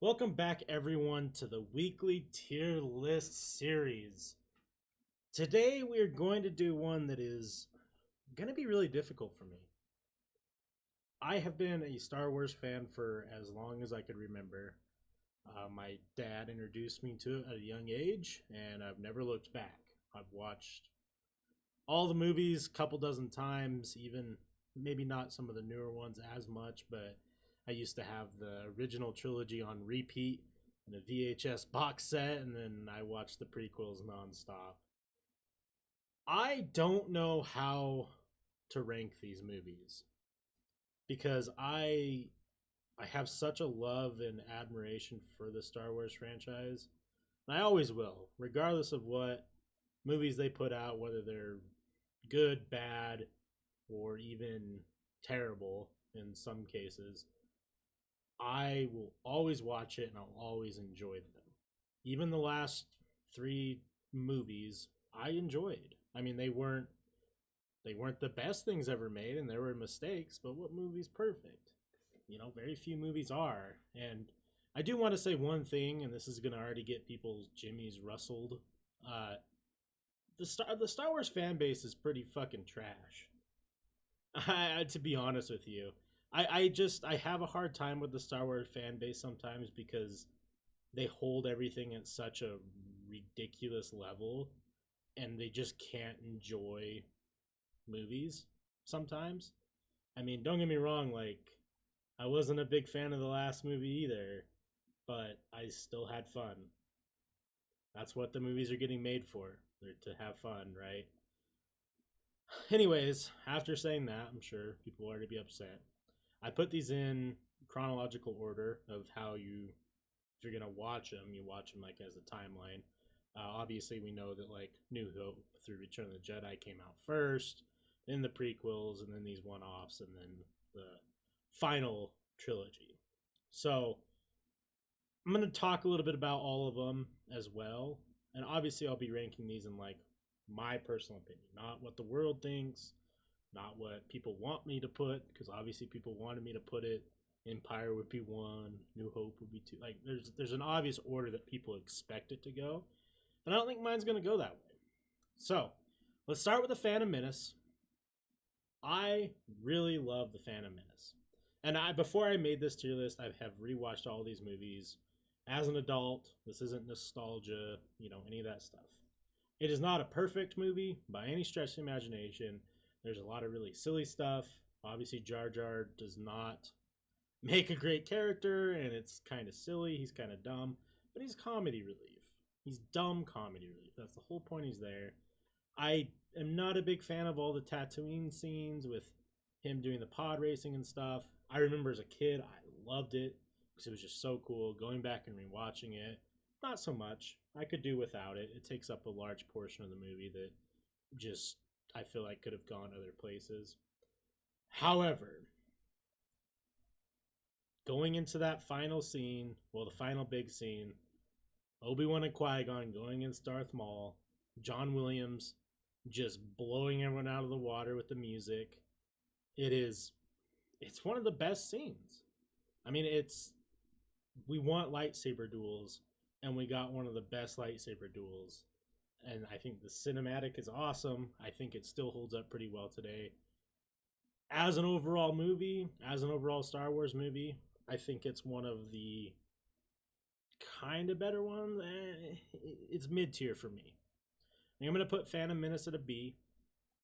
Welcome back, everyone, to the weekly tier list series. Today, we are going to do one that is going to be really difficult for me. I have been a Star Wars fan for as long as I could remember. My dad introduced me to it at a young age, and I've never looked back. I've watched all the movies a couple dozen times, even maybe not some of the newer ones as much, but I used to have the original trilogy on repeat in a VHS box set, and then I watched the prequels nonstop. I don't know how to rank these movies because I have such a love and admiration for the Star Wars franchise. And I always will, regardless of what movies they put out, whether they're good, bad, or even terrible in some cases. I will always watch it and I'll always enjoy them. Even the last three movies I enjoyed. I mean, they weren't the best things ever made and there were mistakes, but what movie's perfect? Very few movies are. And I do want to say one thing, and this is going to already get people's jimmies rustled. The Star Wars fan base is pretty fucking trash. To be honest with you, I have a hard time with the Star Wars fan base sometimes because they hold everything at such a ridiculous level and they just can't enjoy movies sometimes. I mean, don't get me wrong, like I wasn't a big fan of the last movie either, but I still had fun. That's what the movies are getting made for. They're to have fun, right? Anyways, after saying that, I'm sure people will already be upset. I put these in chronological order of how if you're gonna watch them, you watch them like as a timeline. Obviously, we know that like New Hope through Return of the Jedi came out first, then the prequels, and then these one-offs, and then the final trilogy. So I'm gonna talk a little bit about all of them as well, and obviously I'll be ranking these in like my personal opinion, not what the world thinks, not what people want me to put, because obviously people wanted me to put it. Empire would be one, New Hope would be two. Like there's an obvious order that people expect it to go, and I don't think mine's gonna go that way. So let's start with the Phantom Menace. I really love the Phantom Menace, and before I made this tier list, I have rewatched all these movies as an adult. This isn't nostalgia, any of that stuff. It is not a perfect movie by any stretch of the imagination. There's a lot of really silly stuff. Obviously, Jar Jar does not make a great character, and it's kind of silly. He's kind of dumb, but he's comedy relief. He's dumb comedy relief. That's the whole point. He's there. I am not a big fan of all the Tatooine scenes with him doing the pod racing and stuff. I remember as a kid, I loved it because it was just so cool. Going back and rewatching it, not so much. I could do without it. It takes up a large portion of the movie that just I feel like could have gone other places. However, going into that final scene, well, the final big scene, Obi-Wan and Qui-Gon going against Darth Maul, John Williams just blowing everyone out of the water with the music. It's one of the best scenes. I mean, we want lightsaber duels, and we got one of the best lightsaber duels. And I think the cinematic is awesome. I think it still holds up pretty well today. As an overall movie, as an overall Star Wars movie, I think it's one of the kind of better ones. It's mid-tier for me. I'm going to put Phantom Menace at a B,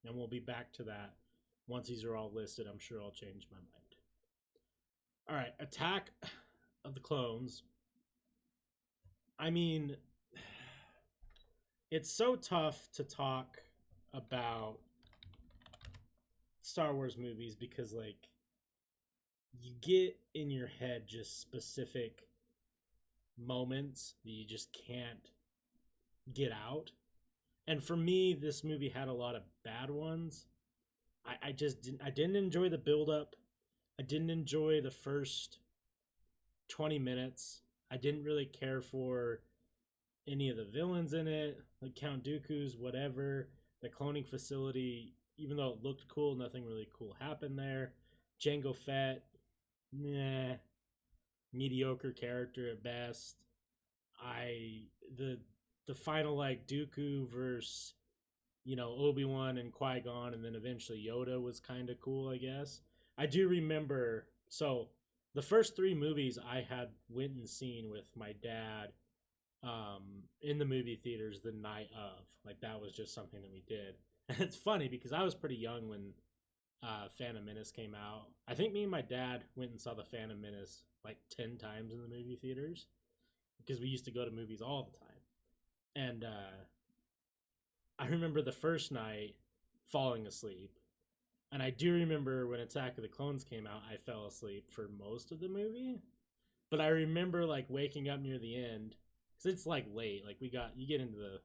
and we'll be back to that. Once these are all listed, I'm sure I'll change my mind. All right, Attack of the Clones. I mean, it's so tough to talk about Star Wars movies because, like, you get in your head just specific moments that you just can't get out. And for me, this movie had a lot of bad ones. I didn't enjoy the build up. I didn't enjoy the first 20 minutes. I didn't really care for any of the villains in it, like Count Dooku's, whatever. The cloning facility, even though it looked cool, nothing really cool happened there. Jango Fett, nah. mediocre character at best. I the final like Dooku versus Obi-Wan and Qui-Gon and then eventually Yoda was kind of cool, I guess. I do remember, so the first three movies I had went and seen with my dad in the movie theaters the night of. Like that was just something that we did. And it's funny because I was pretty young when Phantom Menace came out. I think me and my dad went and saw the Phantom Menace like 10 times in the movie theaters because we used to go to movies all the time. And I remember the first night falling asleep. And I do remember when Attack of the Clones came out, I fell asleep for most of the movie. But I remember like waking up near the end because it's like late. Like you get into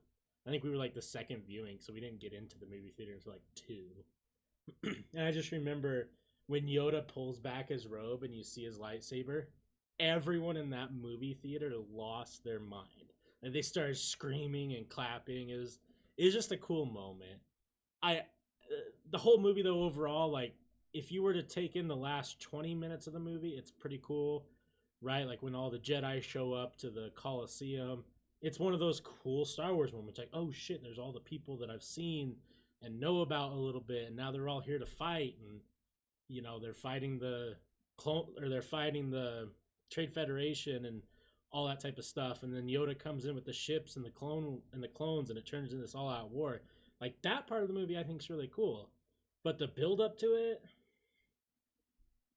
I think we were like the second viewing, so we didn't get into the movie theater until like 2. And I just remember when Yoda pulls back his robe and you see his lightsaber, everyone in that movie theater lost their mind. And they started screaming and clapping. It was just a cool moment. The whole movie though overall, like if you were to take in the last 20 minutes of the movie, it's pretty cool, right? Like when all the Jedi show up to the Coliseum, it's one of those cool Star Wars moments. Like, oh shit, there's all the people that I've seen and know about a little bit, and now they're all here to fight, and they're fighting the Trade Federation and all that type of stuff. And then Yoda comes in with the ships and the clones, and it turns into this all-out war. Like that part of the movie, I think is really cool, but the build up to it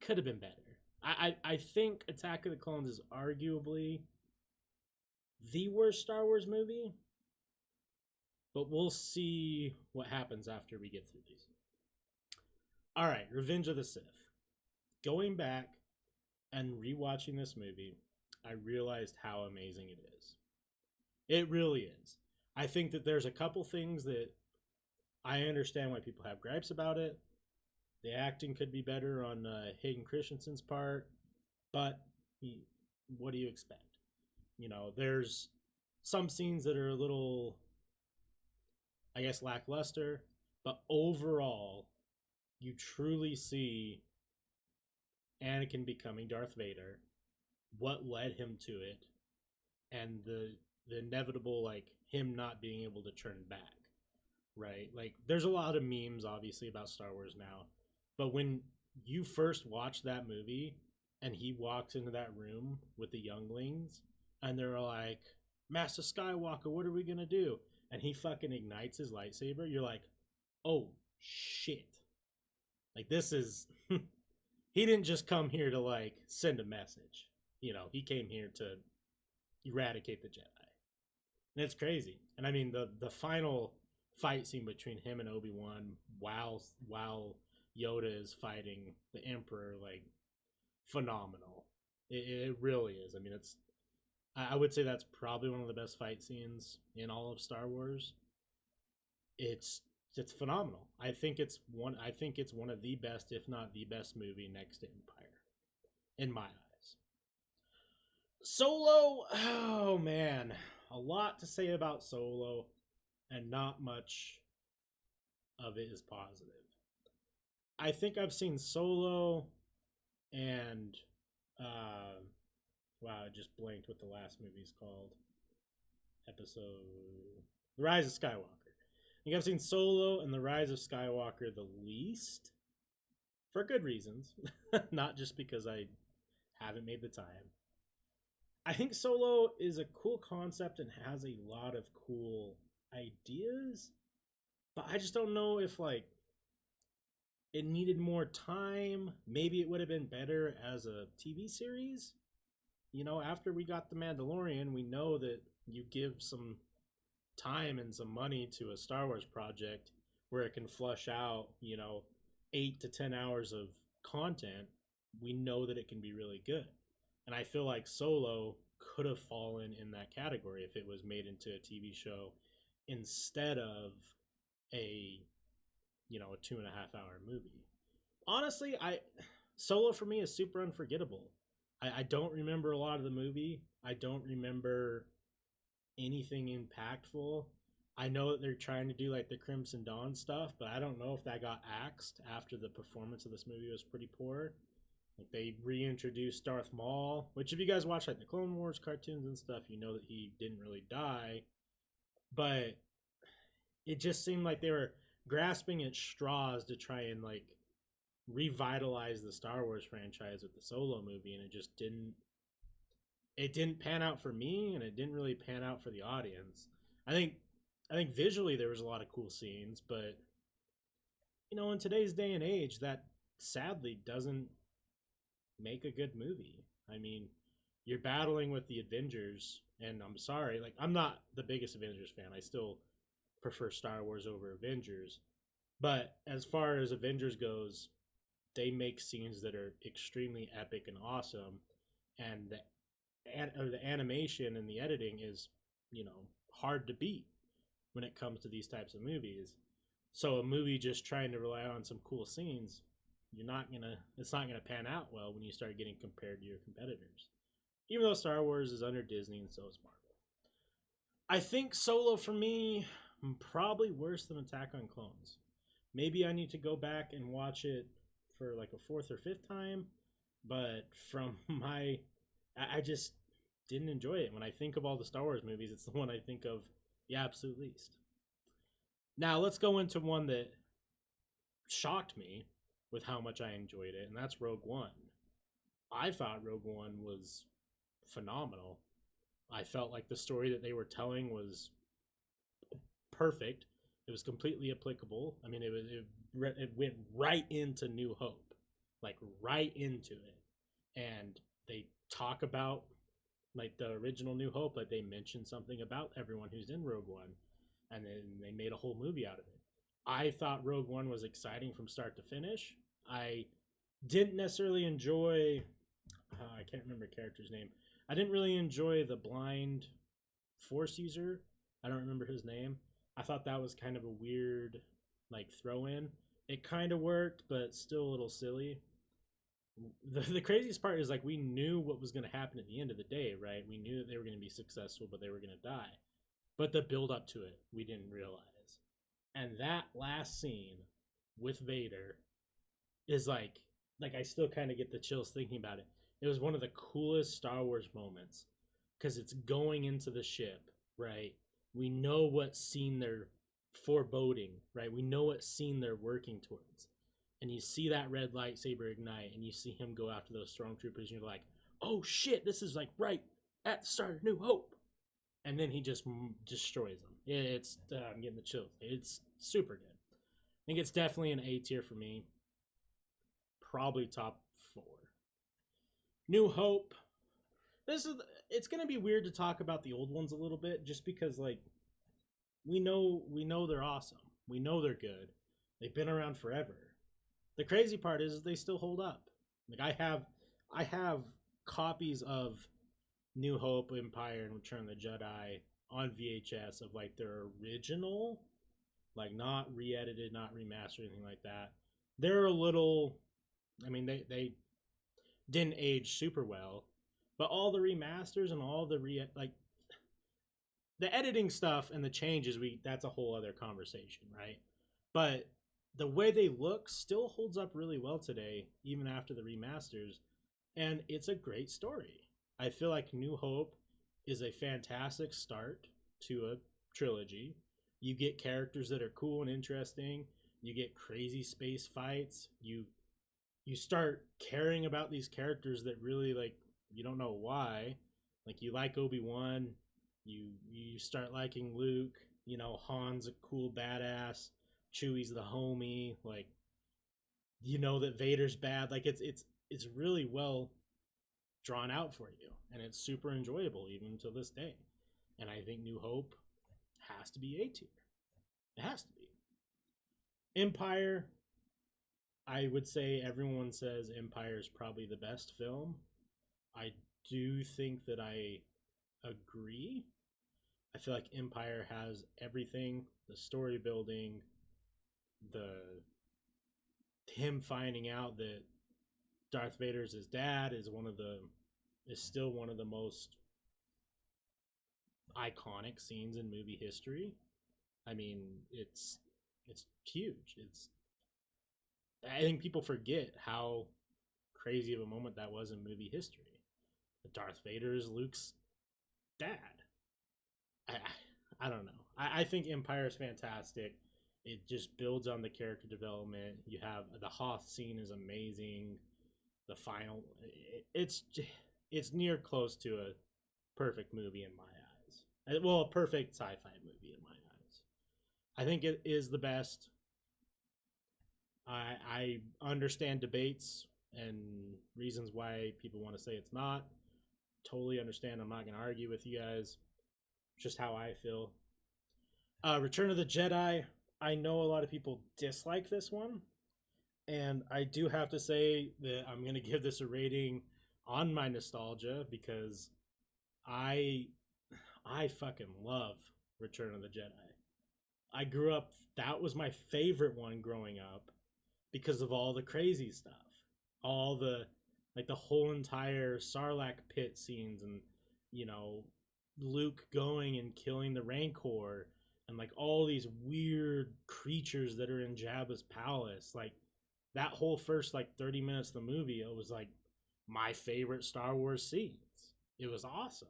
could have been better. I think Attack of the Clones is arguably the worst Star Wars movie, but we'll see what happens after we get through these. All right, Revenge of the Sith. Going back and rewatching this movie, I realized how amazing it is. It really is. I think that there's a couple things that I understand why people have gripes about it. The acting could be better on Hayden Christensen's part, but what do you expect? There's some scenes that are a little, I guess, lackluster, but overall, you truly see Anakin becoming Darth Vader, what led him to it, and the inevitable, like, him not being able to turn back, right? Like, there's a lot of memes, obviously, about Star Wars now, but when you first watch that movie, and he walks into that room with the younglings, and they're like, Master Skywalker, what are we gonna do? And he fucking ignites his lightsaber. You're like, oh, shit. Like, this is... he didn't just come here to, like, send a message. He came here to eradicate the Jedi. And it's crazy. And, I mean, the final fight scene between him and Obi-Wan while Yoda is fighting the Emperor, like, phenomenal. It really is. I mean, I would say that's probably one of the best fight scenes in all of Star Wars. It's phenomenal. I think it's one of the best, if not the best movie next to Empire, in my eyes. Solo, oh man, a lot to say about Solo, and not much of it is positive. I think I've seen Solo and wow, I just blanked what the last movie's called. The Ryze of Skywalker. I think I've seen Solo and The Ryze of Skywalker the least, for good reasons, not just because I haven't made the time. I think Solo is a cool concept and has a lot of cool ideas, but I just don't know if, like, it needed more time. Maybe it would have been better as a TV series. After we got The Mandalorian, we know that you give some time and some money to a Star Wars project where it can flush out, 8 to 10 hours of content. We know that it can be really good. And I feel like Solo could have fallen in that category if it was made into a TV show instead of a 2.5 hour movie. Honestly, Solo for me is super unforgettable. I don't remember a lot of the movie. I don't remember anything impactful. I know that they're trying to do like the Crimson Dawn stuff, but I don't know if that got axed after the performance of this movie was pretty poor. Like they reintroduced Darth Maul, which if you guys watch like the Clone Wars cartoons and stuff, you know that he didn't really die. But it just seemed like they were grasping at straws to try and like revitalize the Star Wars franchise with the Solo movie, and it didn't pan out for me, and it didn't really pan out for the audience. I think visually there was a lot of cool scenes, but in today's day and age, that sadly doesn't make a good movie. I mean, you're battling with the Avengers, and I'm sorry, like I'm not the biggest Avengers fan. I still prefer Star Wars over Avengers. But as far as Avengers goes, they make scenes that are extremely epic and awesome, and the animation and the editing is, hard to beat when it comes to these types of movies. So a movie just trying to rely on some cool scenes, it's not gonna pan out well when you start getting compared to your competitors. Even though Star Wars is under Disney and so is Marvel. I think Solo for me probably worse than Attack on Clones. Maybe I need to go back and watch it for like a fourth or fifth time, but I just didn't enjoy it. When I think of all the Star Wars movies, it's the one I think of the absolute least. Now let's go into one that shocked me with how much I enjoyed it, and that's Rogue One. I thought Rogue One was phenomenal. I felt like the story that they were telling was perfect. It was completely applicable. I mean, it went right into New Hope, like right into it. And they talk about like the original New Hope, like they mentioned something about everyone who's in Rogue One, and then they made a whole movie out of it. I thought Rogue One was exciting from start to finish. I didn't necessarily enjoy. I can't remember the character's name. I didn't really enjoy the blind Force user. I don't remember his name. I thought that was kind of a weird, like, throw in. It kind of worked, but still a little silly. The craziest part is, like, we knew what was going to happen at the end of the day, right? We knew that they were going to be successful, but they were going to die. But the build up to it, we didn't realize. And that last scene with Vader is like I still kind of get the chills thinking about it. It was one of the coolest Star Wars moments because it's going into the ship, right? We know what scene they're foreboding, right? We know what scene they're working towards. And you see that red lightsaber ignite, and you see him go after those stormtroopers, and you're like, oh shit, this is like right at the start of New Hope. And then he just destroys them. It's I'm getting the chills. It's super good. I think it's definitely an A tier for me. Probably top 4. New Hope. It's gonna be weird to talk about the old ones a little bit, just because like we know they're awesome. We know they're good. They've been around forever. The crazy part is they still hold up. Like I have copies of New Hope, Empire, and Return of the Jedi on VHS of like their original, like not re-edited, not remastered, anything like that. They're a little, I mean, they didn't age super well, but all the remasters and all the the editing stuff and the changes, that's a whole other conversation, right? But the way they look still holds up really well today, even after the remasters, and it's a great story. I feel like New Hope is a fantastic start to a trilogy. You get characters that are cool and interesting. You get crazy space fights. You start caring about these characters that really like you don't know why. Like you like Obi-Wan, you start liking Luke, Han's a cool badass, Chewie's the homie, like that Vader's bad. Like it's really well drawn out for you, and it's super enjoyable even to this day. And I think New Hope has to be A tier. It has to be. Empire, I would say everyone says Empire is probably the best film. I do think that I agree. I feel like Empire has everything, the story building, him finding out that Darth Vader's his dad is still one of the most iconic scenes in movie history. I mean, it's huge. I think people forget how crazy of a moment that was in movie history. Darth Vader is Luke's dad. I don't know. I think Empire is fantastic. It just builds on the character development. You have the Hoth scene is amazing. The final, it's near close to a perfect movie in my eyes. Well, a perfect sci-fi movie in my eyes. I think it is the best. I understand debates and reasons why people want to say it's not. Totally understand. I'm not going to argue with you guys. Just how I feel. Return of the Jedi. I know a lot of people dislike this one. And I do have to say that I'm going to give this a rating on my nostalgia because I fucking love Return of the Jedi. I grew up, that was my favorite one growing up because of all the crazy stuff. All the, like the whole entire Sarlacc pit scenes and, you know, Luke going and killing the Rancor and like all these weird creatures that are in Jabba's palace. Like that whole first like 30 minutes of the movie, it was like my favorite Star Wars scenes. It was awesome.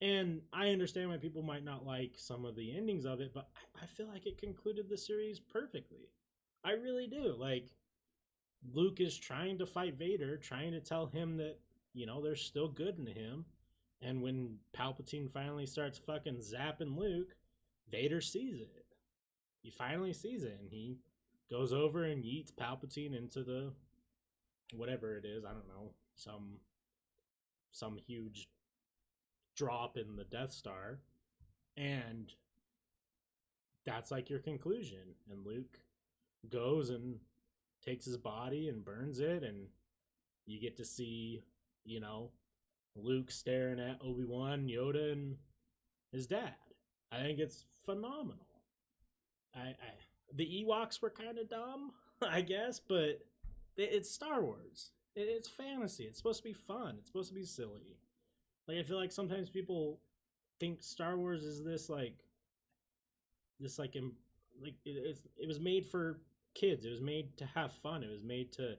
And I understand why people might not like some of the endings of it, but I feel like it concluded the series perfectly. I really do. Like, Luke is trying to fight Vader, trying to tell him that, you know, there's still good in him. And when Palpatine finally starts fucking zapping Luke, Vader sees it. He finally sees it, and he goes over and yeets Palpatine into the whatever it is, I don't know, some huge drop in the Death Star, and that's like your conclusion. And Luke goes and takes his body and burns it, and you get to see, you know, Luke staring at Obi-Wan, Yoda, and his dad. I think it's phenomenal. The Ewoks were kind of dumb, I guess, but it's Star Wars. It's fantasy. It's supposed to be fun. It's supposed to be silly. Like, I feel like sometimes people think Star Wars is this it was made for kids. It was made to have fun. It was made to,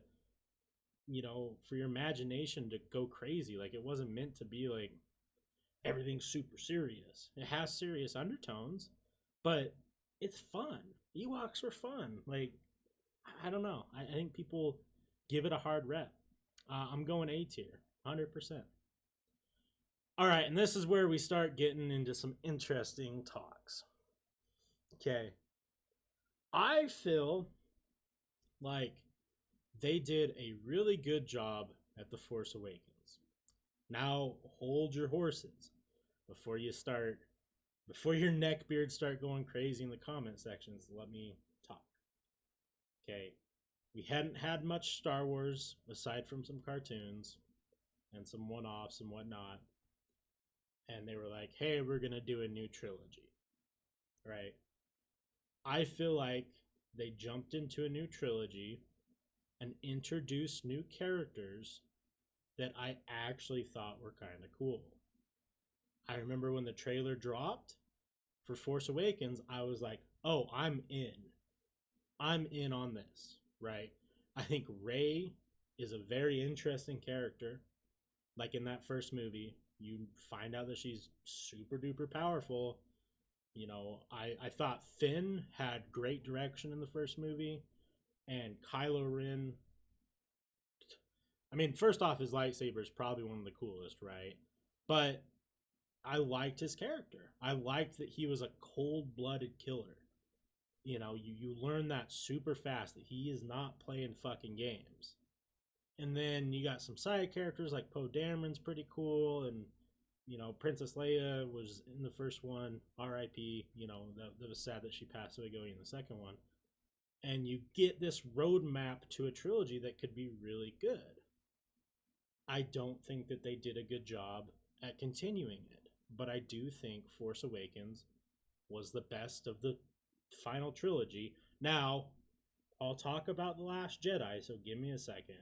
you know, for your imagination to go crazy. Like, it wasn't meant to be like everything's super serious. It has serious undertones, but it's fun. Ewoks were fun. Like, I don't know. I think people give it a hard rep. I'm going A tier, 100%. All right, and this is where we start getting into some interesting talks. Okay. I feel like they did a really good job at The Force Awakens. Now, hold your horses before your neckbeards start going crazy in the comment sections. Let me talk. Okay. We hadn't had much Star Wars aside from some cartoons and some one-offs and whatnot. And they were like, hey, we're going to do a new trilogy. Right? I feel like they jumped into a new trilogy and introduced new characters that I actually thought were kind of cool. I remember when the trailer dropped for Force Awakens, I was like, oh, I'm in. I'm in on this, right? I think Rey is a very interesting character. Like in that first movie, you find out that she's super duper powerful. You know, I thought Finn had great direction in the first movie, and Kylo Ren, I mean, first off, his lightsaber is probably one of the coolest, right? But I liked his character. I liked that he was a cold-blooded killer. You know, you learn that super fast, that he is not playing fucking games. And then you got some side characters like Poe Dameron's pretty cool, and you know, Princess Leia was in the first one, R.I.P. You know, that was sad that she passed away going in the second one. And you get this roadmap to a trilogy that could be really good. I don't think that they did a good job at continuing it, but I do think Force Awakens was the best of the final trilogy. Now, I'll talk about The Last Jedi, so give me a second.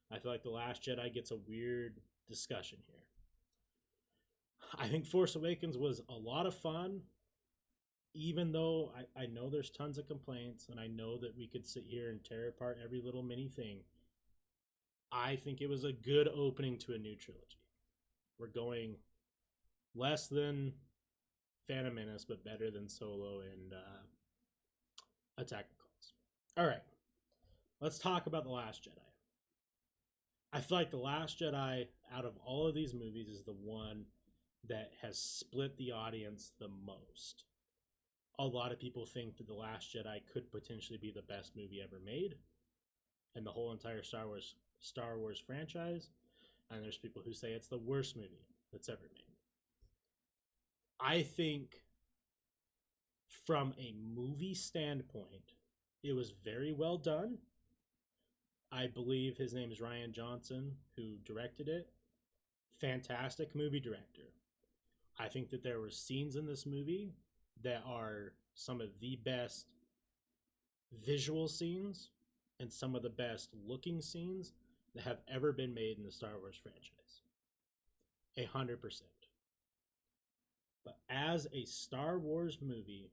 I feel like The Last Jedi gets a weird discussion here. I think Force Awakens was a lot of fun, even though I know there's tons of complaints, and I know that we could sit here and tear apart every little mini thing. I think it was a good opening to a new trilogy. We're going less than Phantom Menace, but better than Solo and Attack of Clones. All right, let's talk about The Last Jedi. I feel like The Last Jedi, out of all of these movies, is the one that has split the audience the most. A lot of people think that The Last Jedi could potentially be the best movie ever made in the whole entire Star Wars franchise, and there's people who say it's the worst movie that's ever made. I think from a movie standpoint, it was very well done. I believe his name is Rian Johnson, who directed it. Fantastic movie director. I think that there were scenes in this movie that are some of the best visual scenes and some of the best looking scenes that have ever been made in the Star Wars franchise. 100%. But as a Star Wars movie,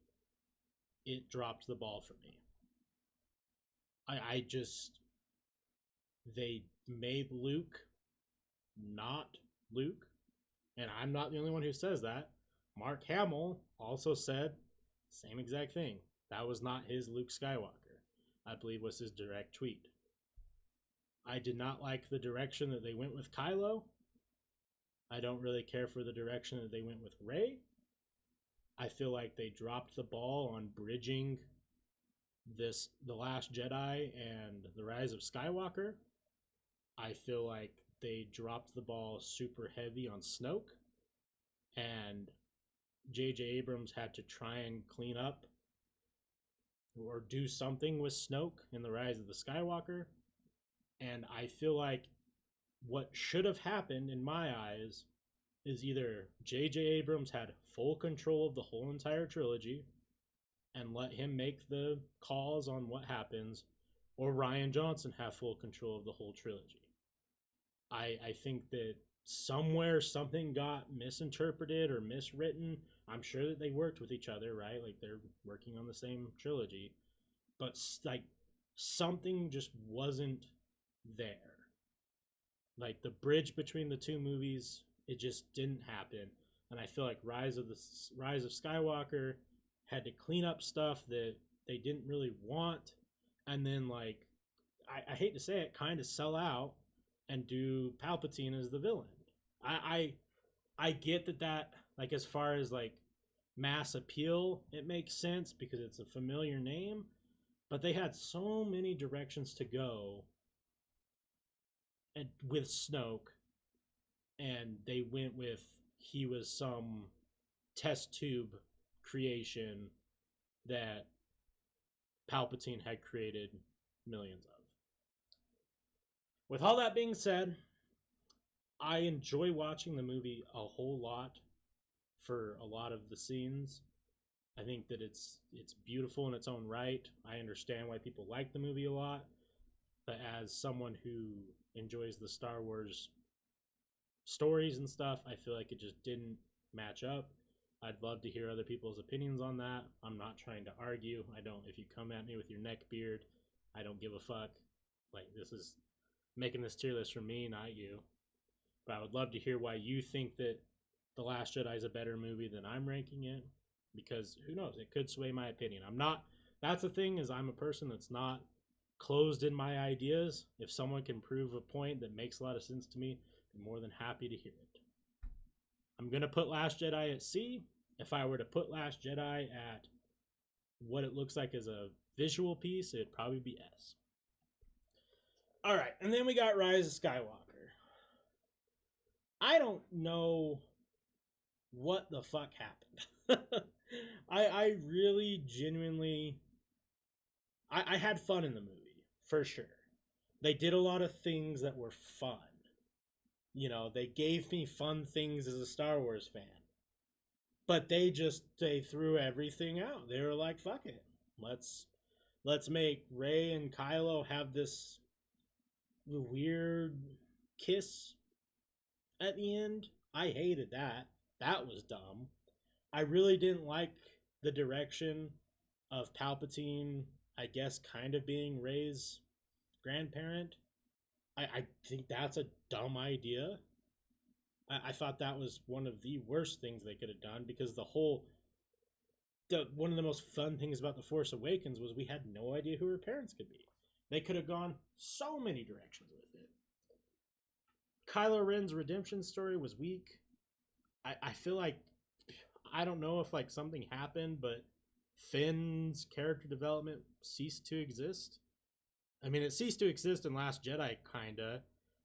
it dropped the ball for me. They made Luke not Luke. And I'm not the only one who says that. Mark Hamill also said same exact thing. That was not his Luke Skywalker. I believe was his direct tweet. I did not like the direction that they went with Kylo. I don't really care for the direction that they went with Rey. I feel like they dropped the ball on bridging The Last Jedi and the Rise of Skywalker. I feel like they dropped the ball super heavy on Snoke, and J.J. Abrams had to try and clean up or do something with Snoke in the Rise of the Skywalker. And I feel like what should have happened in my eyes is either J.J. Abrams had full control of the whole entire trilogy and let him make the calls on what happens, or Rian Johnson have full control of the whole trilogy. I think that somewhere something got misinterpreted or miswritten. I'm sure that they worked with each other, right? Like they're working on the same trilogy, but like something just wasn't there. Like the bridge between the two movies, it just didn't happen. And I feel like Rise of Skywalker had to clean up stuff that they didn't really want, and then like I hate to say it, kind of sell out and do Palpatine as the villain. I get that like as far as like mass appeal, it makes sense because it's a familiar name, but they had so many directions to go and with Snoke, and they went with he was some test tube creation that Palpatine had created millions of. With all that being said, I enjoy watching the movie a whole lot for a lot of the scenes. I think that it's beautiful in its own right. I understand why people like the movie a lot, but as someone who enjoys the Star Wars stories and stuff, I feel like it just didn't match up. I'd love to hear other people's opinions on that. I'm not trying to argue. If you come at me with your neck beard, I don't give a fuck. Like, this is making this tier list for me, not you. But I would love to hear why you think that The Last Jedi is a better movie than I'm ranking it, because who knows, it could sway my opinion. That's the thing, is I'm a person that's not closed in my ideas. If someone can prove a point that makes a lot of sense to me, I'm more than happy to hear it. I'm going to put Last Jedi at C. If I were to put Last Jedi at what it looks like as a visual piece, it'd probably be S. All right, and then we got Rise of Skywalker. I don't know what the fuck happened. I really genuinely I had fun in the movie, for sure. They did a lot of things that were fun. You know, they gave me fun things as a Star Wars fan. But they threw everything out. They were like, fuck it. Let's make Rey and Kylo have this weird kiss at the end. I hated that. That was dumb. I really didn't like the direction of Palpatine, I guess, kind of being Rey's grandparent. I think that's a dumb idea. I thought that was one of the worst things they could have done, because the one of the most fun things about the Force Awakens was we had no idea who her parents could be. They could have gone so many directions with it. Kylo Ren's redemption story was weak. I feel like, I don't know if like something happened, but Finn's character development ceased to exist. I mean, it ceased to exist in Last Jedi, kinda,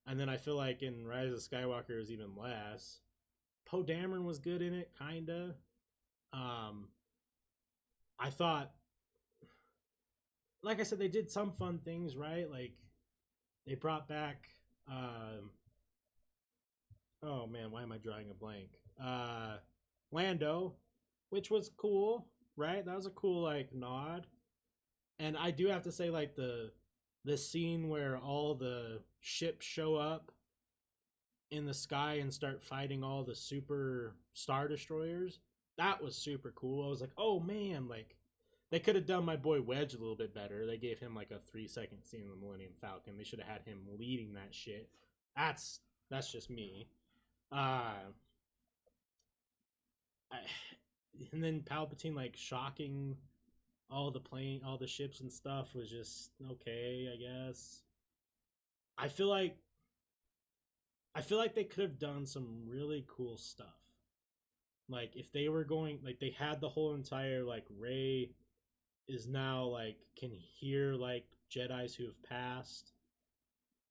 and then I feel like in Rise of Skywalker it was even less. Poe Dameron was good in it, kinda. Um, I thought, like I said, they did some fun things, right? Like they brought back, oh man, why am I drawing a blank? Lando, which was cool, right? That was a cool like nod. And I do have to say, like the scene where all the ships show up in the sky and start fighting all the super star destroyers, that was super cool. I was like, oh man, like they could have done my boy Wedge a little bit better. They gave him like a 3 second scene in the Millennium Falcon. They should have had him leading that shit. That's just me. Uh, I, and then Palpatine like shocking all the ships and stuff was just okay, I guess. I feel like I feel like they could have done some really cool stuff. Like if they were going, like they had the whole entire like Rey is now like can hear like Jedi's who have passed,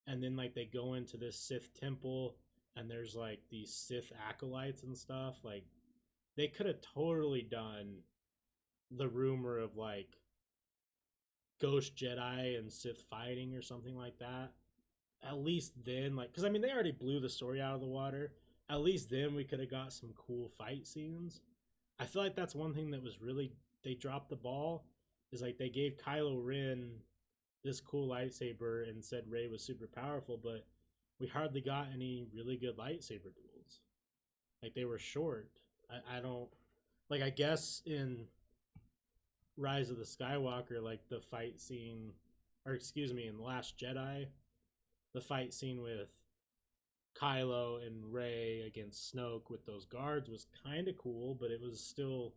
and then like they go into this Sith temple and there's like these Sith acolytes and stuff. Like they could have totally done the rumor of like Ghost Jedi and Sith fighting or something like that. At least then, like, because I mean, they already blew the story out of the water. At least then we could have got some cool fight scenes. I feel like that's one thing that was really, they dropped the ball, is like they gave Kylo Ren this cool lightsaber and said Rey was super powerful, but we hardly got any really good lightsaber duels. Like they were short. I don't, like, I guess in Rise of the Skywalker, like the fight scene, or excuse me, in The Last Jedi, the fight scene with Kylo and Rey against Snoke with those guards was kind of cool, but it was still,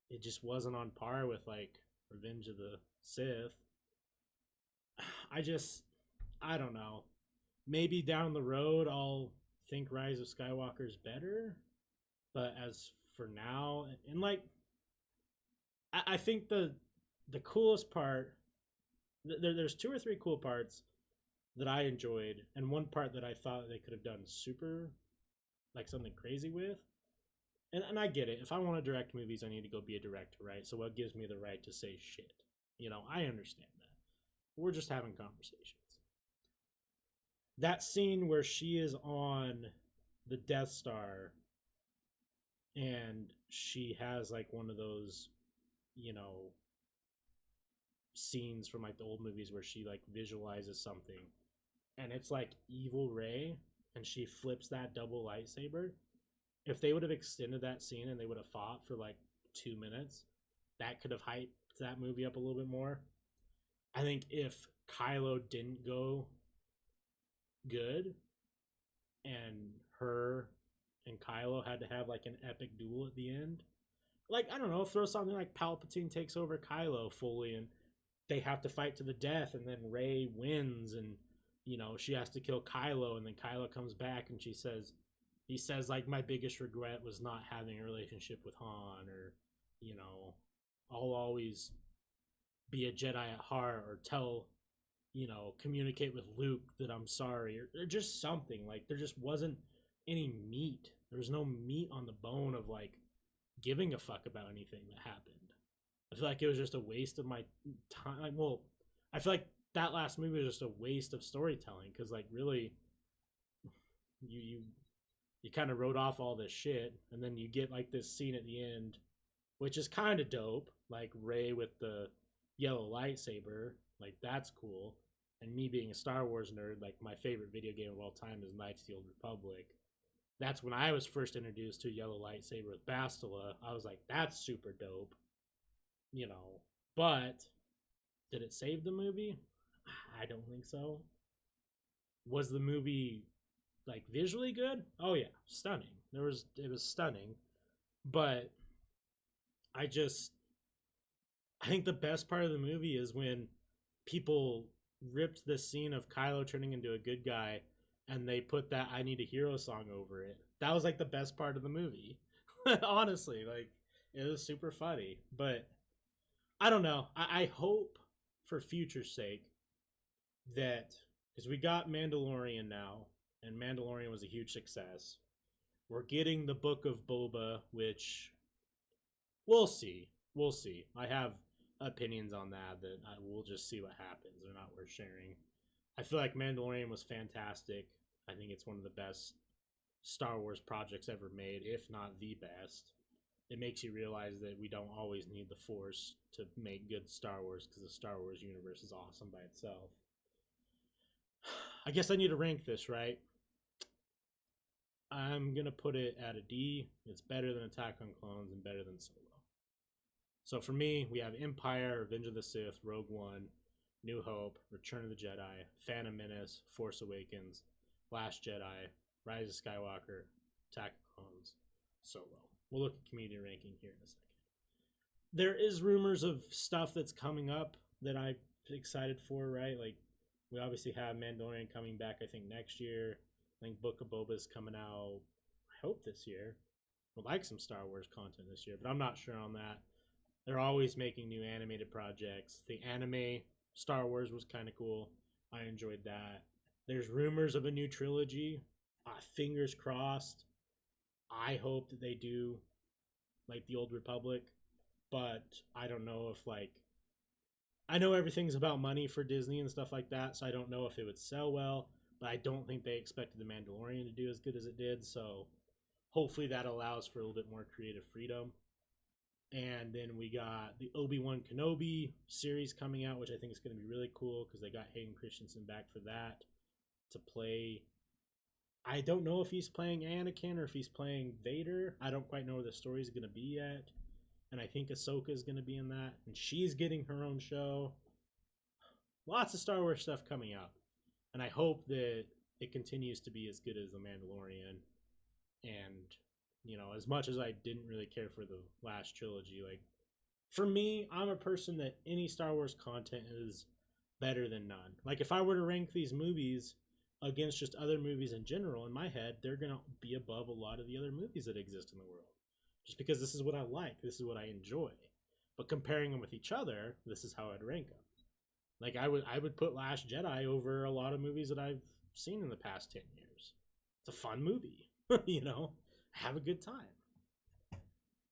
it just wasn't on par with like Revenge of the Sith. I just, I don't know. Maybe down the road I'll think Rise of Skywalker is better, but as for now, and like, I think the coolest part, there's two or three cool parts that I enjoyed, and one part that I thought they could have done super, like something crazy with. And I get it. If I want to direct movies, I need to go be a director, right? So what gives me the right to say shit? You know, I understand that. We're just having conversations. That scene where she is on the Death Star and she has like one of those, you know, scenes from like the old movies where she like visualizes something and it's like evil Rey and she flips that double lightsaber. If they would have extended that scene and they would have fought for like 2 minutes, that could have hyped that movie up a little bit more. I think if Kylo didn't go good and her and Kylo had to have like an epic duel at the end, like I don't know, throw something like Palpatine takes over Kylo fully and they have to fight to the death and then Rey wins and you know she has to kill Kylo and then Kylo comes back and he says like my biggest regret was not having a relationship with Han, or you know I'll always be a Jedi at heart, or tell, you know, communicate with Luke that I'm sorry, or just something. Like there just wasn't any meat. There was no meat on the bone of like giving a fuck about anything that happened. I feel like it was just a waste of my time. Well, I feel like that last movie was just a waste of storytelling because like really you kind of wrote off all this shit and then you get like this scene at the end which is kind of dope, like Rey with the yellow lightsaber, like that's cool. And me being a Star Wars nerd, like my favorite video game of all time is Knights of the Old Republic. That's when I was first introduced to a yellow lightsaber with Bastila. I was like, that's super dope, you know. But did it save the movie? I don't think so. Was the movie like visually good? Oh yeah, stunning. It was stunning, but I just I think the best part of the movie is when people ripped the scene of Kylo turning into a good guy and they put that I Need a Hero song over it. That was like the best part of the movie. Honestly, like it was super funny. But I don't know. I hope for future's sake that because we got Mandalorian now, and Mandalorian was a huge success. We're getting the Book of Boba, which we'll see. We'll see. I have opinions on that we'll just see what happens. They're not worth sharing. I feel like Mandalorian was fantastic. I think it's one of the best Star Wars projects ever made, if not the best. It makes you realize that we don't always need the Force to make good Star Wars because the Star Wars universe is awesome by itself. I guess I need to rank this, right? I'm going to put it at a D. It's better than Attack on Clones and better than Solo. So for me, we have Empire, Revenge of the Sith, Rogue One, New Hope, Return of the Jedi, Phantom Menace, Force Awakens, Last Jedi, Rise of Skywalker, Attack of Clones, Solo. We'll look at community ranking here in a second. There is rumors of stuff that's coming up that I'm excited for, right? Like, we obviously have Mandalorian coming back, I think, next year. I think Book of Boba is coming out, I hope this year. Would like some Star Wars content this year, but I'm not sure on that. They're always making new animated projects. The anime Star Wars was kind of cool. I enjoyed that. There's rumors of a new trilogy. Fingers crossed. I hope that they do like the Old Republic, but I don't know if like I know everything's about money for Disney and stuff like that, so I don't know if it would sell well, but I don't think they expected The Mandalorian to do as good as it did, so hopefully that allows for a little bit more creative freedom. And then we got the Obi-Wan Kenobi series coming out, which I think is going to be really cool because they got Hayden Christensen back for that to play. I don't know if he's playing Anakin or if he's playing Vader. I don't quite know where the story is going to be yet. And I think Ahsoka is going to be in that. And she's getting her own show. Lots of Star Wars stuff coming out. And I hope that it continues to be as good as The Mandalorian. And, you know, as much as I didn't really care for the last trilogy, like, for me, I'm a person that any Star Wars content is better than none. Like, if I were to rank these movies against just other movies in general, in my head, they're going to be above a lot of the other movies that exist in the world. Just because this is what I like, this is what I enjoy. But comparing them with each other, this is how I'd rank them. Like, I would put Last Jedi over a lot of movies that I've seen in the past 10 years. It's a fun movie, you know? Have a good time.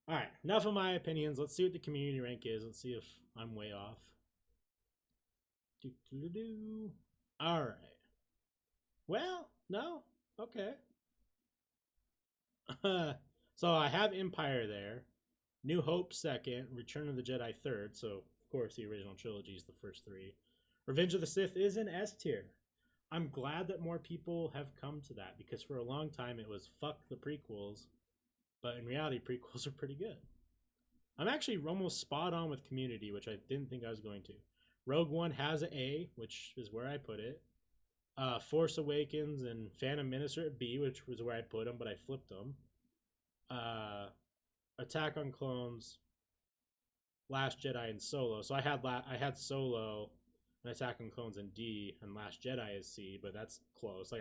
All right, enough of my opinions. Let's see what the community rank is. Let's see if I'm way off. All right. Well, no. Okay. So I have Empire there. New Hope second. Return of the Jedi third. So, of course, the original trilogy is the first three. Revenge of the Sith is in S tier. I'm glad that more people have come to that because for a long time it was fuck the prequels. But in reality, prequels are pretty good. I'm actually almost spot on with Community, which I didn't think I was going to. Rogue One has an A, which is where I put it. Force Awakens and Phantom Menace are at B, which was where I put them, but I flipped them. Attack on Clones, Last Jedi, and Solo. So I had Solo and Attack on Clones in D, and Last Jedi is C, but that's close.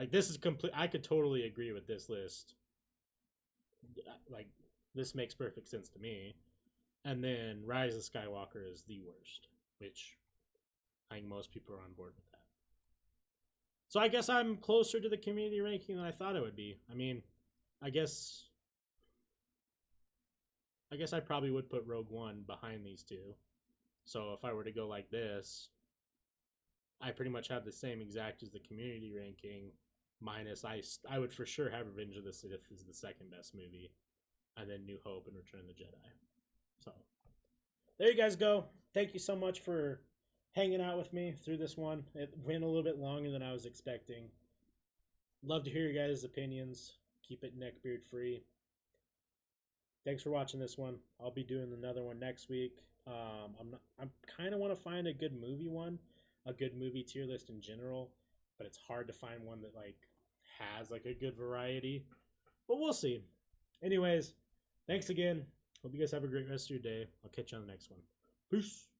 This is complete. I could totally agree with this list. Like, this makes perfect sense to me. And then Rise of Skywalker is the worst, which I think most people are on board with that. So I guess I'm closer to the community ranking than I thought it would be. I mean, I guess I probably would put Rogue One behind these two. So if I were to go like this, I pretty much have the same exact as the community ranking, minus I would for sure have Revenge of the Sith as the second best movie, and then New Hope and Return of the Jedi. So there you guys go. Thank you so much for hanging out with me through this one. It went a little bit longer than I was expecting. Love to hear your guys' opinions. Keep it neckbeard free. Thanks for watching this one. I'll be doing another one next week. I kind of want to find a good movie one, a good movie tier list in general. but it's hard to find one that like has like a good variety. But we'll see. Anyways, thanks again. Hope you guys have a great rest of your day. I'll catch you on the next one. Peace.